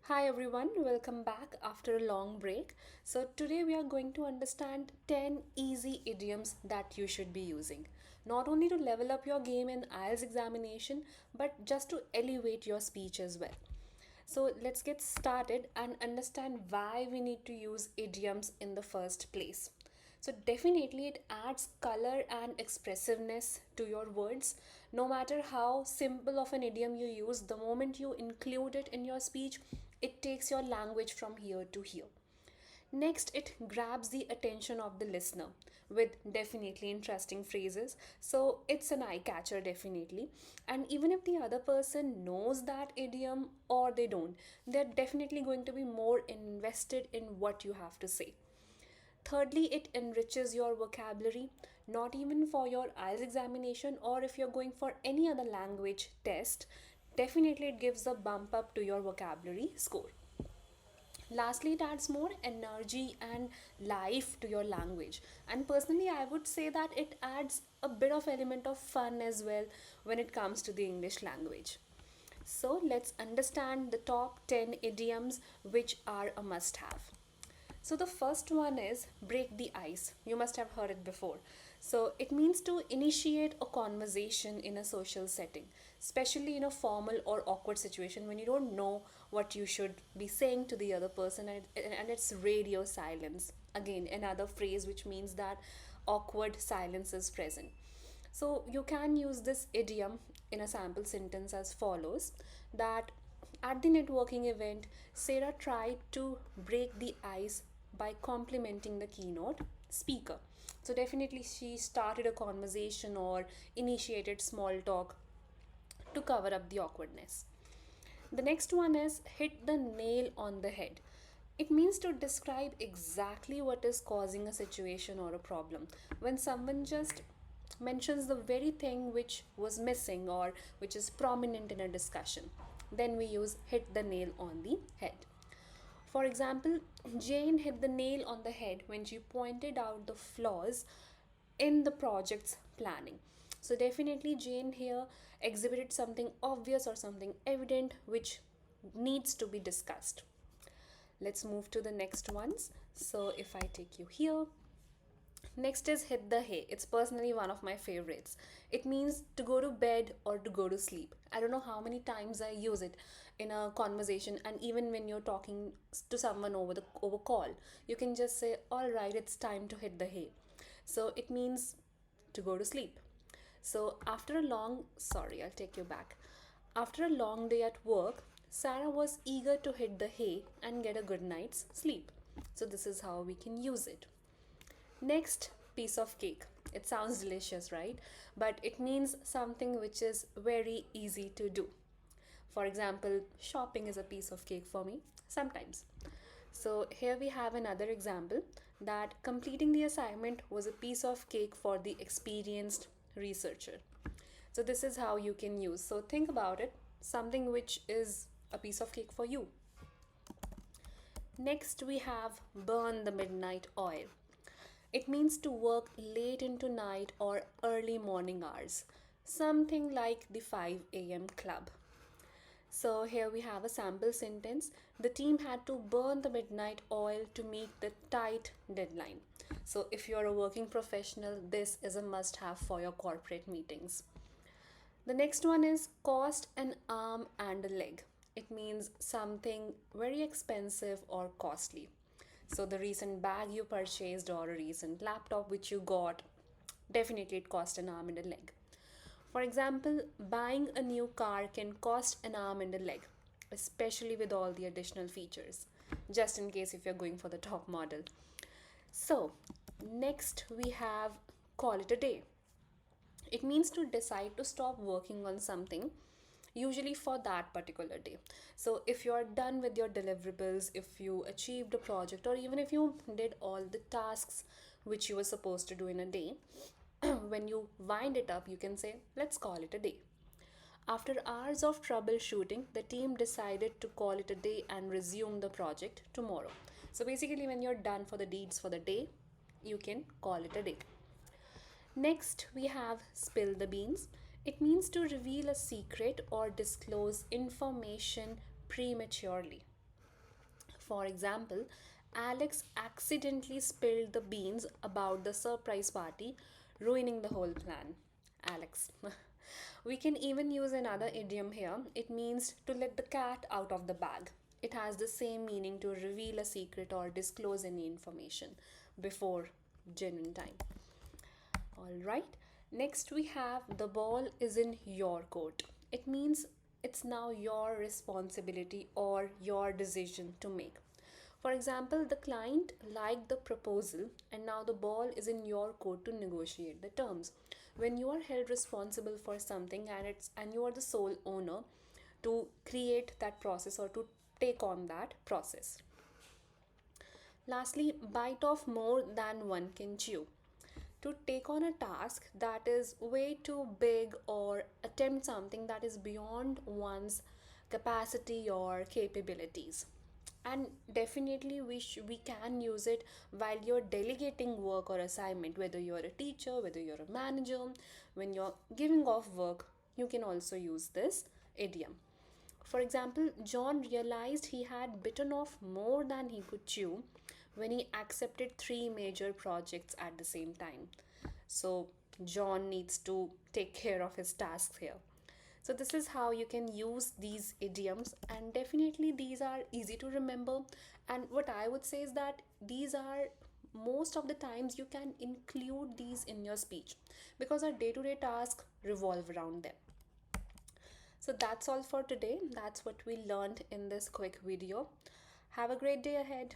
Hi everyone, welcome back after a long break. So, today we are going to understand 10 easy idioms that you should be using. Not only to level up your game in IELTS examination, but just to elevate your speech as well. So, let's get started and understand why we need to use idioms in the first place. So, definitely, it adds color and expressiveness to your words. No matter how simple of an idiom you use, the moment you include it in your speech, it takes your language from here to here. Next, it grabs the attention of the listener with definitely interesting phrases. So, it's an eye catcher, definitely. And even if the other person knows that idiom or they don't, they're definitely going to be more invested in what you have to say. Thirdly, it enriches your vocabulary, not even for your IELTS examination or if you're going for any other language test. Definitely, it gives a bump up to your vocabulary score. Lastly, it adds more energy and life to your language. And personally, I would say that it adds a bit of element of fun as well when it comes to the English language. So, let's understand the top 10 idioms which are a must have. So the first one is break the ice. You must have heard it before. So it means to initiate a conversation in a social setting, especially in a formal or awkward situation when you don't know what you should be saying to the other person, and it's radio silence. Again, another phrase which means that awkward silence is present. So you can use this idiom in a sample sentence as follows, that at the networking event, Sarah tried to break the ice by complimenting the keynote speaker. So definitely she started a conversation or initiated small talk to cover up the awkwardness. The next one is hit the nail on the head. It means to describe exactly what is causing a situation or a problem. When someone just mentions the very thing which was missing or which is prominent in a discussion, then we use hit the nail on the head. For example, Jane hit the nail on the head when she pointed out the flaws in the project's planning. So, definitely, Jane here exhibited something obvious or something evident which needs to be discussed. Let's move to the next ones. So, if I take you here, next is hit the hay. It's personally one of my favorites. It means to go to bed or to go to sleep. I don't know how many times I use it in a conversation, and even when you're talking to someone over call, you can just say, "All right, it's time to hit the hay." So it means to go to sleep. So after a long, sorry, I'll take you back. After a long day at work, Sarah was eager to hit the hay and get a good night's sleep. So this is how we can use it. Next, piece of cake. It sounds delicious, right? But it means something which is very easy to do. For example, shopping is a piece of cake for me sometimes. So, here we have another example that completing the assignment was a piece of cake for the experienced researcher. So, this is how you can use. So, think about it, something which is a piece of cake for you. Next, we have burn the midnight oil. It means to work late into night or early morning hours, something like the 5 a.m. club. So, here we have a sample sentence. The team had to burn the midnight oil to meet the tight deadline. So, if you're a working professional, this is a must have for your corporate meetings. The next one is cost an arm and a leg. It means something very expensive or costly. So, the recent bag you purchased or a recent laptop which you got, definitely it cost an arm and a leg. For example, buying a new car can cost an arm and a leg, especially with all the additional features, just in case if you're going for the top model. So, next we have call it a day. It means to decide to stop working on something, usually for that particular day. So, if you're done with your deliverables, if you achieved a project, or even if you did all the tasks which you were supposed to do in a day, when you wind it up, you can say, let's call it a day. After hours of troubleshooting, the team decided to call it a day and resume the project tomorrow. So basically, when you're done for the deeds for the day, you can call it a day. Next, we have spill the beans. It means to reveal a secret or disclose information prematurely. For example, Alex accidentally spilled the beans about the surprise party, ruining the whole plan. Alex. We can even use another idiom here. It means to let the cat out of the bag. It has the same meaning to reveal a secret or disclose any information before genuine time. Alright, next we have the ball is in your court. It means it's now your responsibility or your decision to make. For example, the client liked the proposal and now the ball is in your court to negotiate the terms. When you are held responsible for something and you are the sole owner to create that process or to take on that process. Lastly, bite off more than one can chew. To take on a task that is way too big or attempt something that is beyond one's capacity or capabilities. And definitely we can use it while you're delegating work or assignment, whether you're a teacher, whether you're a manager. When you're giving off work, you can also use this idiom. For example, John realized he had bitten off more than he could chew when he accepted three major projects at the same time. So, John needs to take care of his tasks here. So, this is how you can use these idioms, and definitely these are easy to remember. And what I would say is that these are most of the times you can include these in your speech because our day to day tasks revolve around them. So that's all for today. That's what we learned in this quick video. Have a great day ahead.